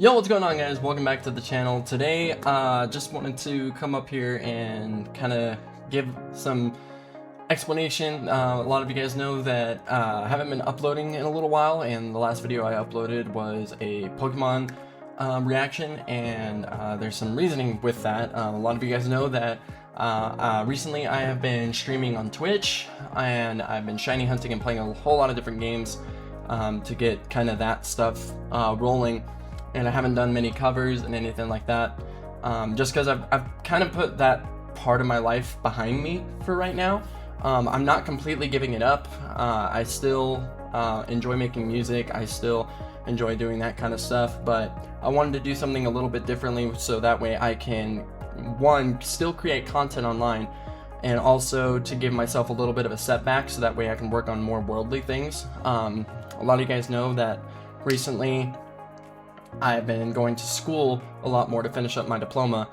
Yo, what's going on, guys? Welcome back to the channel. Today, just wanted to come up here and kind of give some explanation. A lot of you guys know that I haven't been uploading in a little while, and the last video I uploaded was a Pokemon reaction, and there's some reasoning with that. A lot of you guys know that recently I have been streaming on Twitch, and I've been shiny hunting and playing a whole lot of different games to get kind of that stuff rolling. And I haven't done many covers and anything like that, just because I've kind of put that part of my life behind me for right now. I'm not completely giving it up. I still enjoy making music. I still enjoy doing that kind of stuff, but I wanted to do something a little bit differently so that way I can, one, still create content online, and also to give myself a little bit of a setback so that way I can work on more worldly things. A lot of you guys know that recently I've been going to school a lot more to finish up my diploma,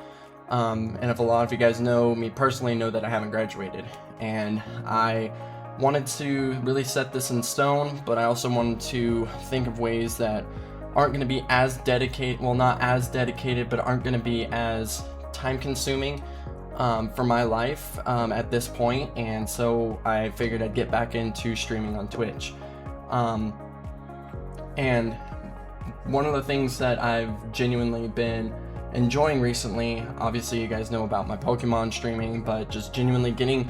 and if a lot of you guys know me personally, know that I haven't graduated, and I wanted to really set this in stone, but I also wanted to think of ways that aren't going to be as dedicated, well, not as dedicated, but aren't going to be as time consuming for my life at this point. And so I figured I'd get back into streaming on Twitch, and one of the things that I've genuinely been enjoying recently, obviously you guys know about my Pokemon streaming, but just genuinely getting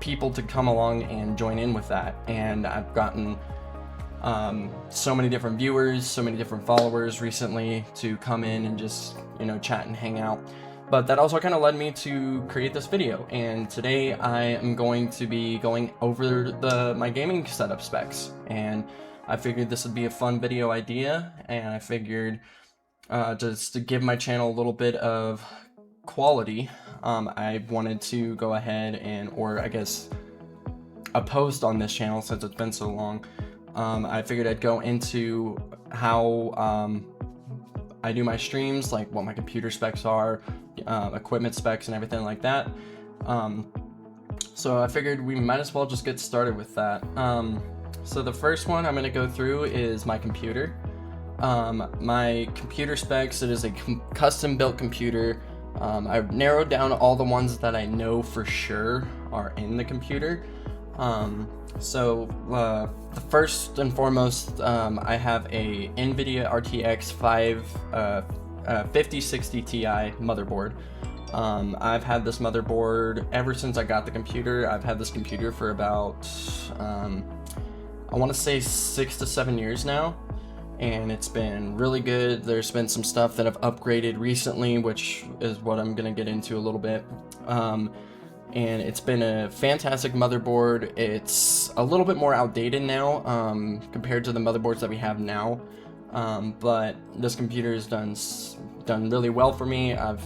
people to come along and join in with that. And I've gotten so many different viewers, so many different followers recently to come in and just, you know, chat and hang out. But that also kind of led me to create this video, and today I am going to be going over my gaming setup specs, and I figured this would be a fun video idea, and I figured just to give my channel a little bit of quality, I wanted to go ahead and, or I guess a post on this channel since it's been so long. I figured I'd go into how I do my streams, like what my computer specs are, equipment specs and everything like that. So I figured we might as well just get started with that. So the first one I'm going to go through is my computer. My computer specs, it is a custom built computer. I've narrowed down all the ones that I know for sure are in the computer. So the first and foremost, I have a NVIDIA RTX 5060 Ti motherboard. I've had this motherboard ever since I got the computer. I've had this computer for about I want to say 6 to 7 years now, and it's been really good. There's been some stuff that I've upgraded recently, which is what I'm gonna get into a little bit. And it's been a fantastic motherboard. It's a little bit more outdated now compared to the motherboards that we have now, but this computer has done really well for me. I've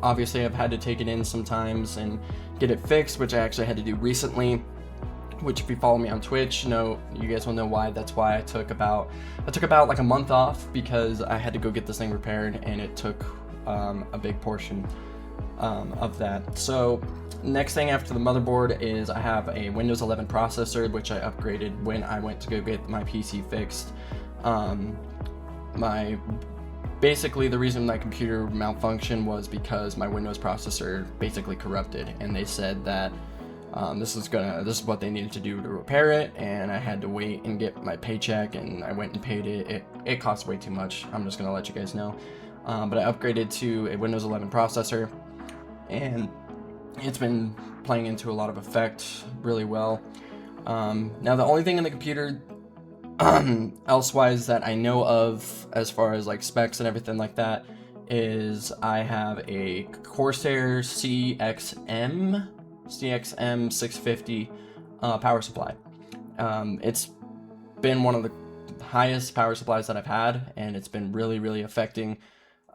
had to take it in sometimes and get it fixed, which I actually had to do recently. Which, if you follow me on Twitch, you guys will know why. That's why I took about like a month off, because I had to go get this thing repaired, and it took a big portion of that. So next thing after the motherboard is I have a Windows 11 processor, which I upgraded when I went to go get my PC fixed. Basically the reason my computer malfunctioned was because my Windows processor basically corrupted, and they said that this is what they needed to do to repair it, and I had to wait and get my paycheck, and I went and paid it. It cost way too much. I'm just gonna let you guys know. But I upgraded to a Windows 11 processor, and it's been playing into a lot of effect really well. Now the only thing in the computer elsewise that I know of as far as like specs and everything like that is I have a Corsair CXM 650 power supply. It's been one of the highest power supplies that I've had, and it's been really affecting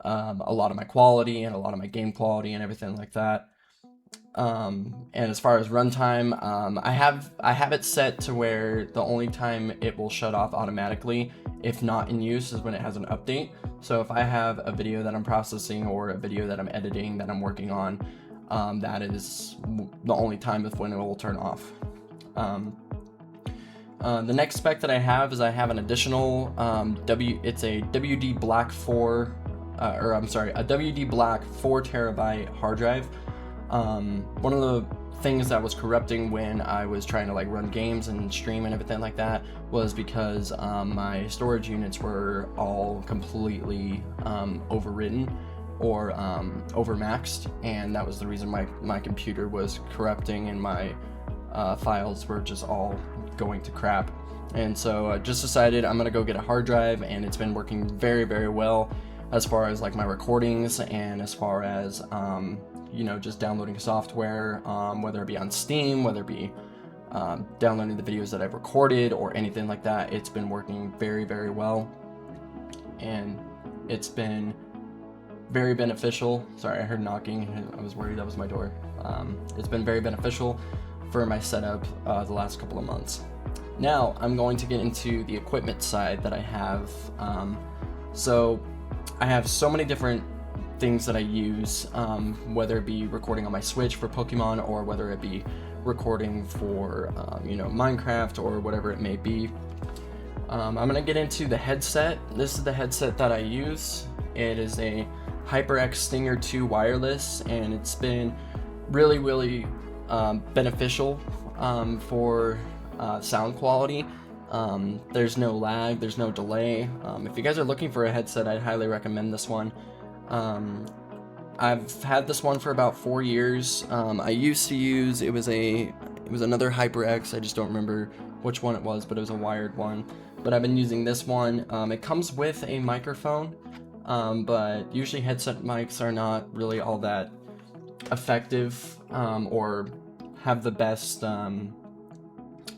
a lot of my quality and a lot of my game quality and everything like that. And as far as runtime, I have it set to where the only time it will shut off automatically, if not in use, is when it has an update. So if I have a video that I'm processing or a video that I'm editing that I'm working on, that is the only time when it will turn off. The next spec that I have is I have an additional it's a WD Black 4, or I'm sorry, a WD Black 4 terabyte hard drive. One of the things that was corrupting when I was trying to like run games and stream and everything like that was because my storage units were all completely overridden or overmaxed, and that was the reason my computer was corrupting and my files were just all going to crap. And so I just decided I'm gonna go get a hard drive, and it's been working very, very well as far as like my recordings and as far as you know, just downloading software, whether it be on Steam, whether it be downloading the videos that I've recorded or anything like that. It's been working very, very well, and it's been very beneficial. Sorry, I heard knocking. I was worried that was my door. It's been very beneficial for my setup the last couple of months. Now I'm going to get into the equipment side that I have. So I have so many different things that I use, whether it be recording on my Switch for Pokemon, or whether it be recording for you know, Minecraft or whatever it may be. I'm gonna get into the headset. This is the headset that I use. It is a HyperX Stinger 2 wireless, and it's been really, really beneficial for sound quality. There's no lag, there's no delay. If you guys are looking for a headset, I'd highly recommend this one. I've had this one for about 4 years. I used to use, it was another HyperX, I just don't remember which one it was, but it was a wired one. But I've been using this one. It comes with a microphone, but usually headset mics are not really all that effective, or have the best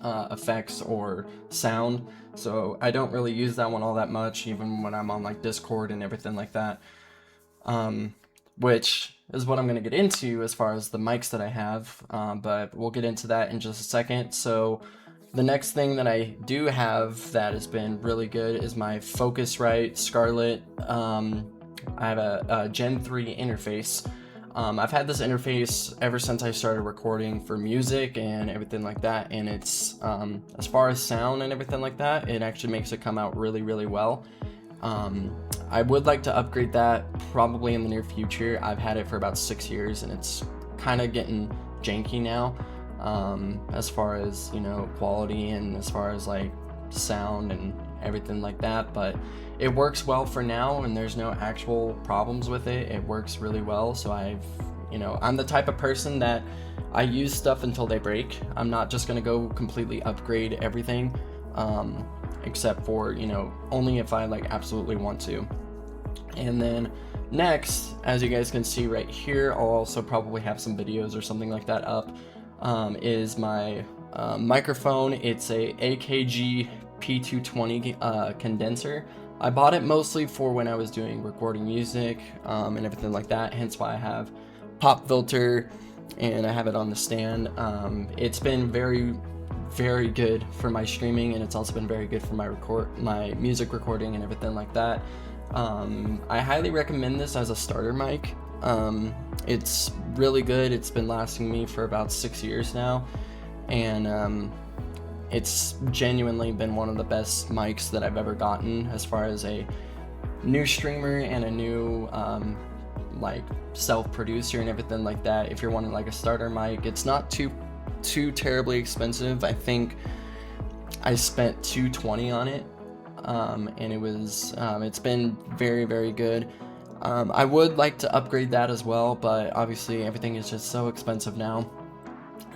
effects or sound. So I don't really use that one all that much, even when I'm on like Discord and everything like that. Which is what I'm going to get into as far as the mics that I have, but we'll get into that in just a second. So the next thing that I do have that has been really good is my Focusrite Scarlett. I have a Gen 3 interface. I've had this interface ever since I started recording for music and everything like that, and it's, as far as sound and everything like that, it actually makes it come out really, really well. I would like to upgrade that probably in the near future. I've had it for about 6 years, and it's kind of getting janky now, as far as, you know, quality and as far as like sound and everything like that, but it works well for now, and there's no actual problems with it. It works really well. So I'm the type of person that I use stuff until they break. I'm not just gonna go completely upgrade everything, except for, you know, only if I like absolutely want to. And then next, as you guys can see right here, I'll also probably have some videos or something like that up, is my microphone. It's a AKG P220 condenser. I bought it mostly for when I was doing recording music and everything like that, hence why I have pop filter and I have it on the stand. It's been very, very good for my streaming, and it's also been very good for my music recording and everything like that. I highly recommend this as a starter mic. It's really good. It's been lasting me for about 6 years now, and it's genuinely been one of the best mics that I've ever gotten as far as a new streamer and a new like self-producer and everything like that. If you're wanting like a starter mic, it's not too terribly expensive. I think I spent $220 on it, and it's been very, very good. I would like to upgrade that as well, but obviously everything is just so expensive now,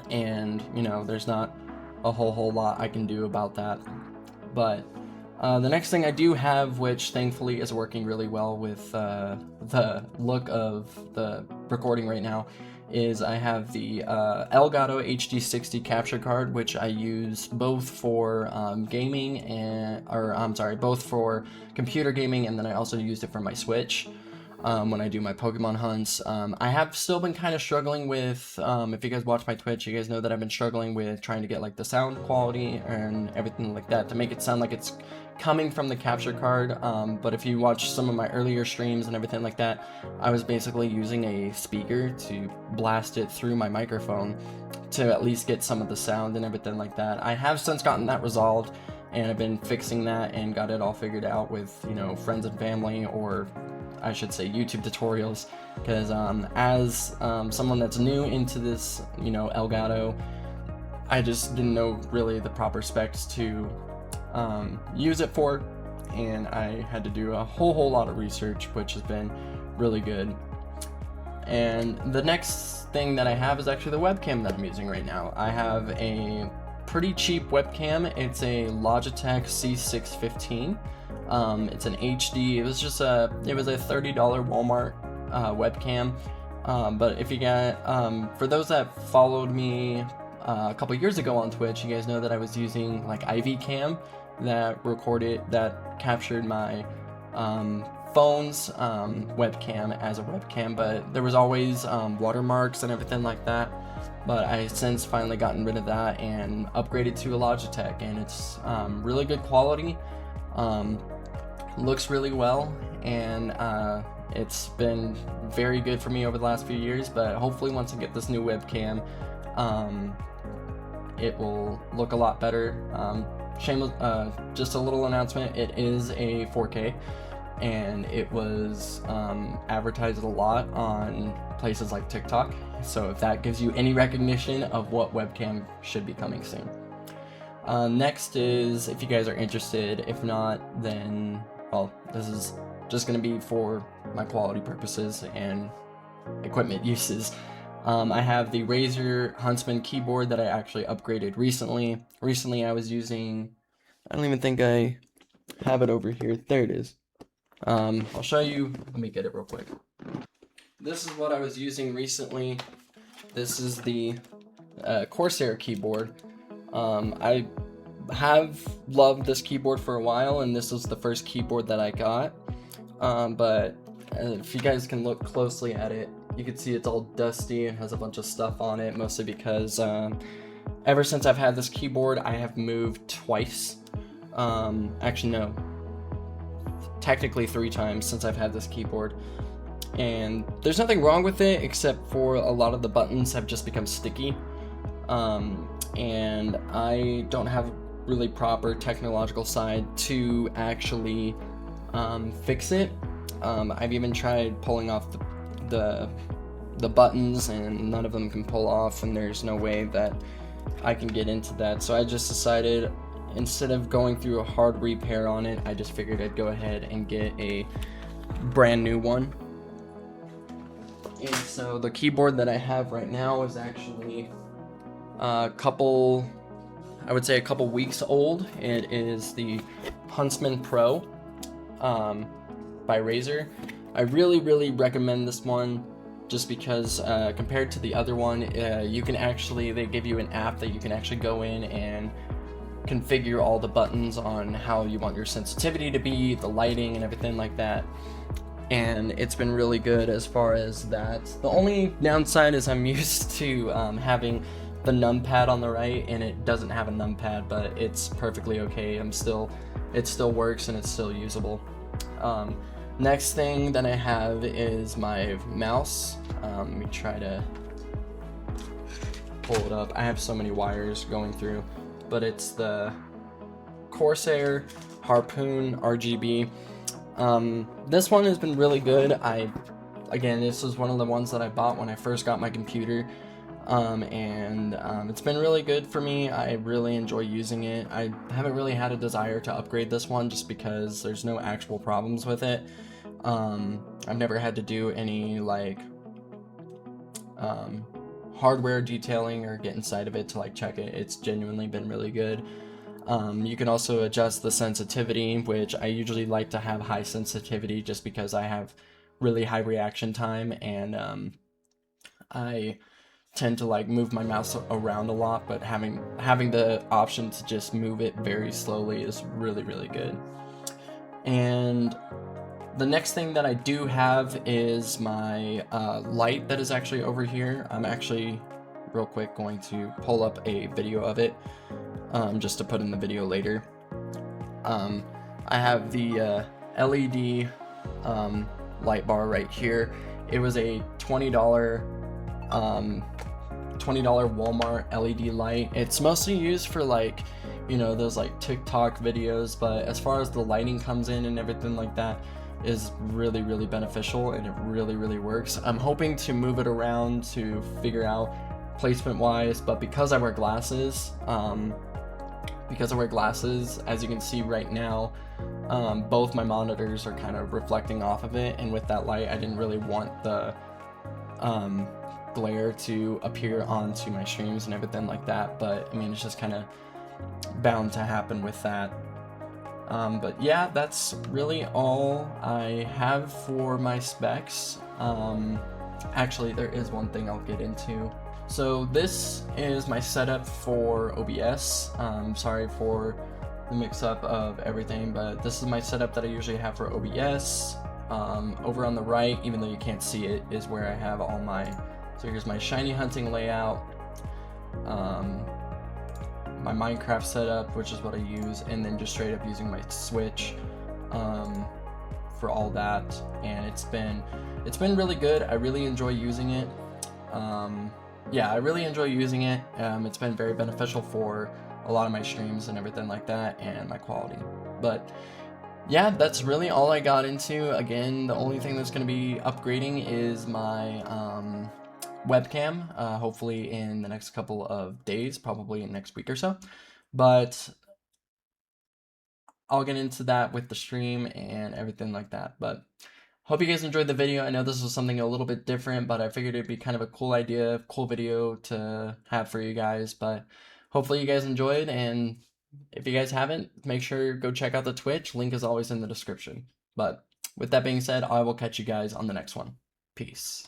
and you know, there's not a whole lot I can do about that. But the next thing I do have, which thankfully is working really well with the look of the recording right now, is I have the Elgato HD60 capture card, which I use both for gaming both for computer gaming, and then I also used it for my Switch when I do my Pokemon hunts. I have still been kind of struggling with, if you guys watch my Twitch, you guys know that I've been struggling with trying to get like the sound quality and everything like that to make it sound like it's coming from the capture card, but if you watch some of my earlier streams and everything like that, I was basically using a speaker to blast it through my microphone to at least get some of the sound and everything like that. I have since gotten that resolved, and I've been fixing that and got it all figured out with, you know, friends and family, or I should say YouTube tutorials, because as someone that's new into this, you know, Elgato, I just didn't know really the proper specs to use it for, and I had to do a whole lot of research, which has been really good. And the next thing that I have is actually the webcam that I'm using right now. I have a pretty cheap webcam. It's a Logitech C615. It's an HD. It was a $30 Walmart webcam. But if you got, for those that followed me a couple years ago on Twitch, you guys know that I was using like IV Cam that captured my phone's webcam as a webcam, but there was always watermarks and everything like that. But I since finally gotten rid of that and upgraded to a Logitech, and it's really good quality, looks really well, and it's been very good for me over the last few years. But hopefully once I get this new webcam, it will look a lot better. Shameless, just a little announcement, it is a 4K, and it was advertised a lot on places like TikTok, so if that gives you any recognition of what webcam should be coming soon. Next is, if you guys are interested, if not, then, well, this is just going to be for my quality purposes and equipment uses. I have the Razer Huntsman keyboard that I actually upgraded recently. Recently I was using, I don't even think I have it over here. There it is. I'll show you, let me get it real quick. This is what I was using recently. This is the Corsair keyboard. I have loved this keyboard for a while, and this was the first keyboard that I got. But if you guys can look closely at it, you can see it's all dusty and has a bunch of stuff on it, mostly because ever since I've had this keyboard, I have moved twice. Actually, no. Technically 3 times since I've had this keyboard. And there's nothing wrong with it, except for a lot of the buttons have just become sticky. And I don't have really proper technological side to actually fix it. I've even tried pulling off the buttons, and none of them can pull off, and there's no way that I can get into that. So I just decided, instead of going through a hard repair on it, I just figured I'd go ahead and get a brand new one. And so the keyboard that I have right now is actually a couple weeks old. It is the Huntsman Pro by Razer. I really recommend this one, just because compared to the other one, you can actually, they give you an app that you can actually go in and configure all the buttons on how you want your sensitivity to be, the lighting and everything like that. And it's been really good as far as that. The only downside is I'm used to having the numpad on the right, and it doesn't have a numpad, but it's perfectly okay. It still works, and it's still usable. Next thing that I have is my mouse. Let me try to pull it up. I have so many wires going through, but it's the Corsair Harpoon RGB. This one has been really good. Again, this was one of the ones that I bought when I first got my computer, and it's been really good for me. I really enjoy using it. I haven't really had a desire to upgrade this one, just because there's no actual problems with it. I've never had to do any like hardware detailing or get inside of it to like check it. It's genuinely been really good. You can also adjust the sensitivity, which I usually like to have high sensitivity just because I have really high reaction time, and I tend to like move my mouse around a lot, but having the option to just move it very slowly is really good. And the next thing that I do have is my light that is actually over here. I'm actually real quick going to pull up a video of it, just to put in the video later. I have the LED light bar right here. It was a $20 Walmart LED light. It's mostly used for like, you know, those like TikTok videos, but as far as the lighting comes in and everything like that, is really, really beneficial, and it really, really works. I'm hoping to move it around to figure out placement wise, but because I wear glasses, as you can see right now, both my monitors are kind of reflecting off of it, and with that light I didn't really want the glare to appear onto my streams and everything like that, but I mean, it's just kind of bound to happen with that. But yeah, that's really all I have for my specs. Actually, there is one thing I'll get into. So this is my setup for OBS. Sorry for the mix-up of everything, but this is my setup that I usually have for OBS. Over on the right, even though you can't see it, is where I have all my, so here's my shiny hunting layout, my Minecraft setup, which is what I use, and then just straight up using my Switch for all that. And it's been really good. I really enjoy using it. Yeah, I really enjoy using it. It's been very beneficial for a lot of my streams and everything like that, and my quality. But yeah, that's really all I got into. Again, the only thing that's going to be upgrading is my webcam, hopefully in the next couple of days, probably next week or so. But I'll get into that with the stream and everything like that. But hope you guys enjoyed the video. I know this was something a little bit different, but I figured it'd be kind of a cool idea, cool video to have for you guys. But hopefully you guys enjoyed, and if you guys haven't, make sure go check out the Twitch. Link is always in the description. But with that being said, I will catch you guys on the next one. Peace.